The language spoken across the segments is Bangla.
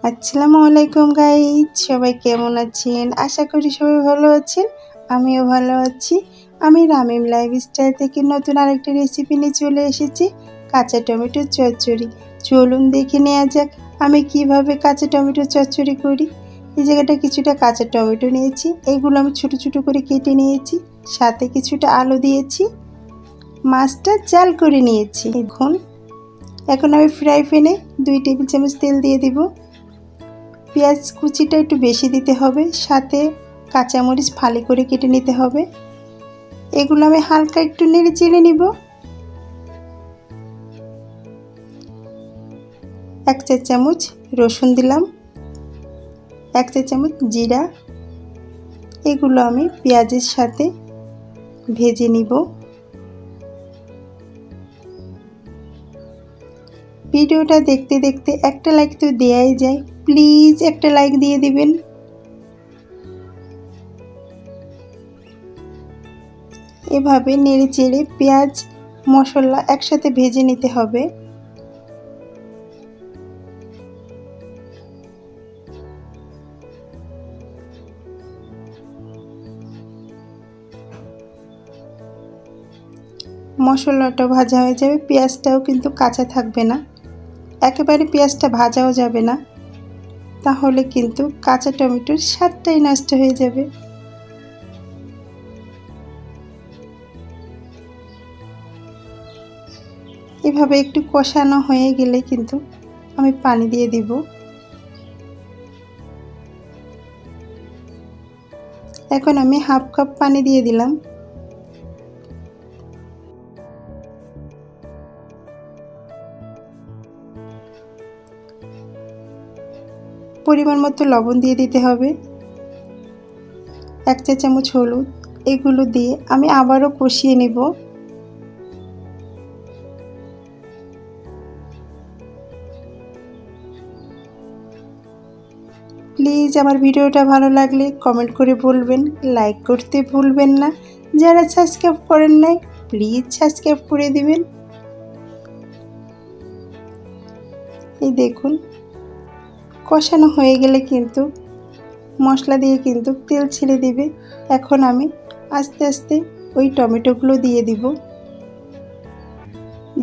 আসসালামু আলাইকুম গাইজ, সবাই কেমন আছেন? আশা করি সবাই ভালো আছেন। আমিও ভালো আছি। আমি রামিম লাইফস্টাইল থেকে নতুন আরেকটা রেসিপি নিয়ে চলে এসেছি, কাঁচা টমেটোর চচ্চড়ি। চলুন দেখে নেওয়া যাক আমি কিভাবে কাঁচা টমেটোর চচ্চড়ি করি। এই জায়গাটা কিছুটা কাঁচা টমেটো নিয়েছি, এইগুলো আমি ছোটো ছোটো করে কেটে নিয়েছি, সাথে কিছুটা আলু দিয়েছি, মাছটা জাল করে নিয়েছি। এখন আমি ফ্রাই প্যানে 2 টেবিল চামচ তেল দিয়ে দিব। পেঁয়াজ কুচিটা একটু বেশি দিতে হবে, সাথে কাঁচামরিচ ফালি করে কেটে নিতে হবে। এগুলো আমি হালকা একটু নেড়ে চেড়ে নিব। 1 চা চামচ রসুন দিলাম, 1 চা চামচ জিরা। এগুলো আমি পেঁয়াজের সাথে ভেজে নিব। ভিডিওটা দেখতে দেখতে একটা লাইক তো দেয়াই যায়, প্লিজ একটা লাইক দিয়ে দিবেন। এভাবে নেড়ে চেড়ে পেঁয়াজ মশলা একসাথে ভেজে নিতে হবে। মশলাটা ভাজা হয়ে যাবে, পেঁয়াজটাও কিন্তু কাঁচা থাকবে না, একেবারে পেঁয়াজটা ভাজাও যাবে না, তাহলে কিন্তু কাঁচা টমেটোর স্বাদটাই নষ্ট হয়ে যাবে। এভাবে একটু কষানো হয়ে গেলে কিন্তু আমি পানি দিয়ে দিব। এখন আমি হাফ কাপ পানি দিয়ে দিলাম। পরিমাণ মতো লবণ দিয়ে দিতে হবে, 1 চা চামচ হলুদ। এগুলো দিয়ে আমি আবারও কষিয়ে নেব। প্লিজ আমার ভিডিওটা ভালো লাগলে কমেন্ট করে বলবেন, লাইক করতে ভুলবেন না। যারা সাবস্ক্রাইব করেন নাই প্লিজ সাবস্ক্রাইব করে দিবেন। এই দেখুন কষানো হয়ে গেলে কিন্তু মশলা দিয়ে কিন্তু তেল ছেড়ে দিবে। এখন আমি আস্তে আস্তে ওই টমেটোগুলো দিয়ে দিব,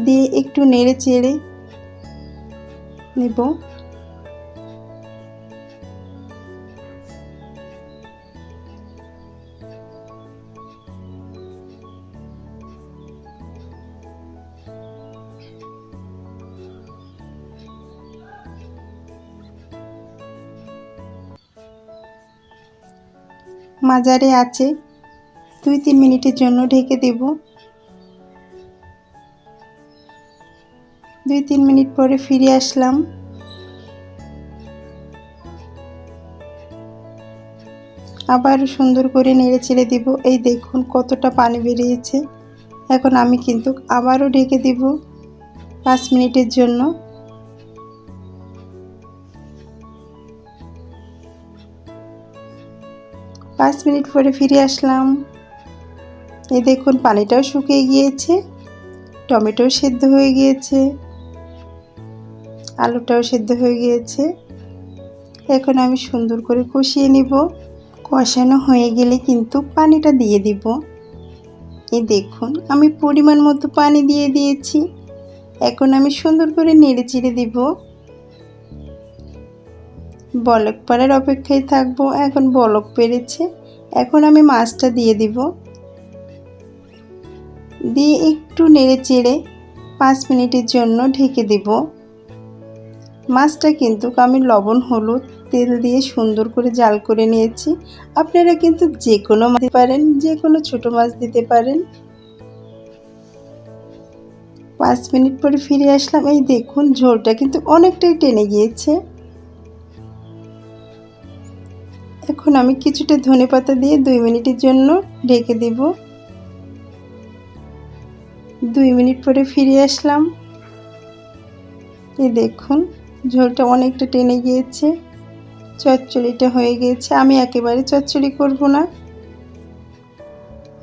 দিয়ে একটু নেড়ে চেড়ে নেব। মাঝারি আঁচে 2-3 মিনিটের জন্য ঢেকে দেব। 2-3 মিনিট পরে ফিরে আসলাম। আবার সুন্দর করে নেড়ে চেড়ে দিব। এই দেখুন কতটা পানি বেরিয়েছে। এখন আমি কিন্তু আবারও ঢেকে দিব 5 মিনিটের জন্য। 5 মিনিট পরে ফিরে আসলাম। এই দেখুন পানিটাও শুকিয়ে গিয়েছে, টমেটোও সেদ্ধ হয়ে গিয়েছে, আলুটাও সেদ্ধ হয়ে গিয়েছে। এখন আমি সুন্দর করে কষিয়ে নিব। কষানো হয়ে গেলে কিন্তু পানিটা দিয়ে দিব। এই দেখুন আমি পরিমাণ মতো পানি দিয়ে দিয়েছি। এখন আমি সুন্দর করে নেড়ে চেড়ে দিব। বলক পড়ার অপেক্ষায় থাকবো। এখন বলক পেরেছে, এখন আমি মাছটা দিয়ে দিব। দিয়ে একটু নেড়ে চেড়ে 5 মিনিটের জন্য ঢেকে দেব। মাছটা কিন্তু আমি লবণ হলুদ তেল দিয়ে সুন্দর করে জাল করে নিয়েছি। আপনারা কিন্তু যে কোনো মাছ দিতে পারেন, যে কোনো ছোটো মাছ দিতে পারেন। 5 মিনিট পরে ফিরে আসলাম। এই দেখুন ঝোলটা কিন্তু অনেকটাই টেনে গিয়েছে। এখন আমি কিছুটা ধনেপাতা দিয়ে 2 মিনিটের জন্য ঢেকে দেব। 2 মিনিট পরে ফিরে আসলাম। এই দেখুন ঝোলটা অনেকটা টেনে গিয়েছে, চচ্চড়িটা হয়ে গিয়েছে। আমি একেবারে চচ্চড়ি করব না,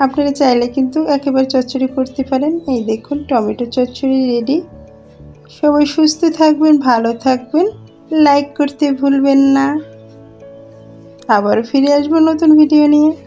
আপনারা চাইলে কিন্তু একেবারে চচ্চড়ি করতে পারেন। এই দেখুন টমেটো চচ্চড়ি রেডি। সবাই সুস্থ থাকবেন, ভালো থাকবেন। লাইক করতে ভুলবেন না। আবার ফিরে আসবো নতুন ভিডিও নিয়ে।